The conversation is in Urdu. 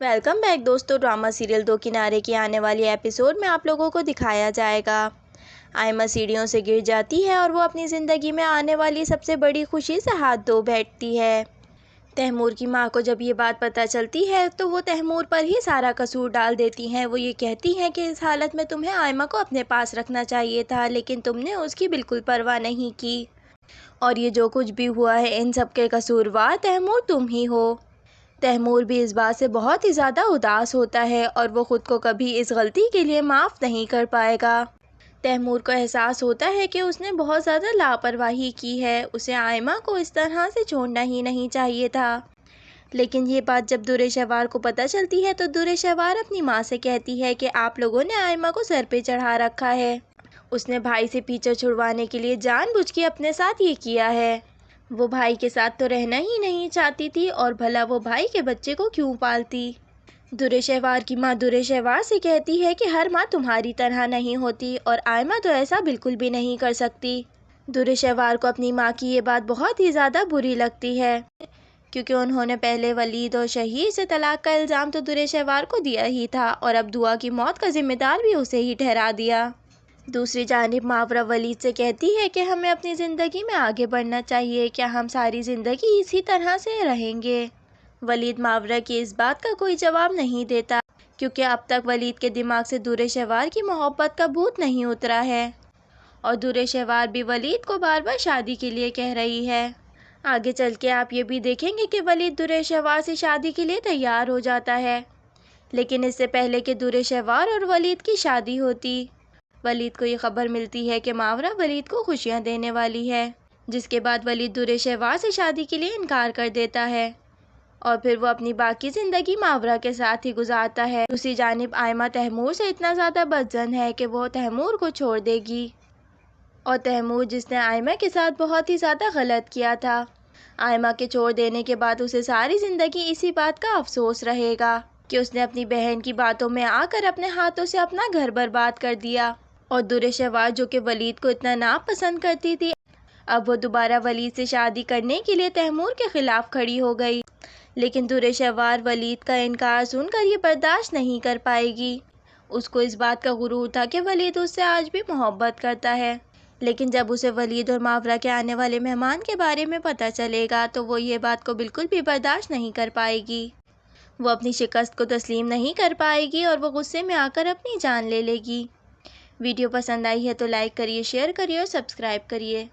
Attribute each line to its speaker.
Speaker 1: ویلکم بیک دوستو، ڈرامہ سیریل دو کنارے کی آنے والی ایپیسوڈ میں آپ لوگوں کو دکھایا جائے گا۔ آئمہ سیڑھیوں سے گر جاتی ہے اور وہ اپنی زندگی میں آنے والی سب سے بڑی خوشی سے ہاتھ دھو بیٹھتی ہے۔ تیمور کی ماں کو جب یہ بات پتہ چلتی ہے تو وہ تیمور پر ہی سارا قصور ڈال دیتی ہیں۔ وہ یہ کہتی ہیں کہ اس حالت میں تمہیں آئمہ کو اپنے پاس رکھنا چاہیے تھا، لیکن تم نے اس کی بالکل پرواہ نہیں کی، اور یہ جو کچھ بھی ہوا ہے ان سب کے قصوروار تیمور تم ہی ہو۔ تیمور بھی اس بات سے بہت ہی زیادہ اداس ہوتا ہے اور وہ خود کو کبھی اس غلطی کے لیے معاف نہیں کر پائے گا۔ تیمور کو احساس ہوتا ہے کہ اس نے بہت زیادہ لاپرواہی کی ہے، اسے آئمہ کو اس طرح سے چھوڑنا ہی نہیں چاہیے تھا۔ لیکن یہ بات جب درِ شہوار کو پتہ چلتی ہے تو درِ شہوار اپنی ماں سے کہتی ہے کہ آپ لوگوں نے آئمہ کو سر پہ چڑھا رکھا ہے، اس نے بھائی سے پیچھا چھڑوانے کے لیے جان بوجھ کے اپنے ساتھ یہ کیا ہے۔ وہ بھائی کے ساتھ تو رہنا ہی نہیں چاہتی تھی، اور بھلا وہ بھائی کے بچے کو کیوں پالتی؟ درِ شہوار کی ماں درِ شہوار سے کہتی ہے کہ ہر ماں تمہاری طرح نہیں ہوتی، اور آئمہ تو ایسا بالکل بھی نہیں کر سکتی۔ درِ شہوار کو اپنی ماں کی یہ بات بہت ہی زیادہ بری لگتی ہے، کیونکہ انہوں نے پہلے ولید اور شہیر سے طلاق کا الزام تو درِ شہوار کو دیا ہی تھا، اور اب دعا کی موت کا ذمہ دار بھی اسے ہی ٹھہرا دیا۔ دوسری جانب ماورا ولید سے کہتی ہے کہ ہمیں اپنی زندگی میں آگے بڑھنا چاہیے، کیا ہم ساری زندگی اسی طرح سے رہیں گے؟ ولید ماورا کی اس بات کا کوئی جواب نہیں دیتا، کیونکہ اب تک ولید کے دماغ سے درِ شہوار کی محبت کا بھوت نہیں اترا ہے، اور درِ شہوار بھی ولید کو بار بار شادی کے لیے کہہ رہی ہے۔ آگے چل کے آپ یہ بھی دیکھیں گے کہ ولید درِ شہوار سے شادی کے لیے تیار ہو جاتا ہے، لیکن اس سے پہلے کہ درِ شہوار اور ولید کی شادی ہوتی، ولید کو یہ خبر ملتی ہے کہ ماورا ولید کو خوشیاں دینے والی ہے، جس کے بعد ولید درِ شہوار سے شادی کے لیے انکار کر دیتا ہے، اور پھر وہ اپنی باقی زندگی ماورا کے ساتھ ہی گزارتا ہے۔ دوسری جانب آئمہ تیمور سے اتنا زیادہ بدظن ہے کہ وہ تیمور کو چھوڑ دے گی، اور تیمور جس نے آئمہ کے ساتھ بہت ہی زیادہ غلط کیا تھا، آئمہ کے چھوڑ دینے کے بعد اسے ساری زندگی اسی بات کا افسوس رہے گا کہ اس نے اپنی بہن کی باتوں میں آ کر اپنے ہاتھوں سے اپنا گھر برباد کر دیا، اور درِ شہوار جو کہ ولید کو اتنا ناپسند کرتی تھی، اب وہ دوبارہ ولید سے شادی کرنے کے لیے تیمور کے خلاف کھڑی ہو گئی۔ لیکن درِ شہوار ولید کا انکار سن کر یہ برداشت نہیں کر پائے گی۔ اس کو اس بات کا غرور تھا کہ ولید اس سے آج بھی محبت کرتا ہے، لیکن جب اسے ولید اور ماورا کے آنے والے مہمان کے بارے میں پتہ چلے گا تو وہ یہ بات کو بالکل بھی برداشت نہیں کر پائے گی۔ وہ اپنی شکست کو تسلیم نہیں کر پائے گی اور وہ غصے میں آ کر اپنی جان لے لے گی۔ ویڈیو پسند آئی ہے تو لائک کریے، شیئر کریے اور سبسکرائب کریے۔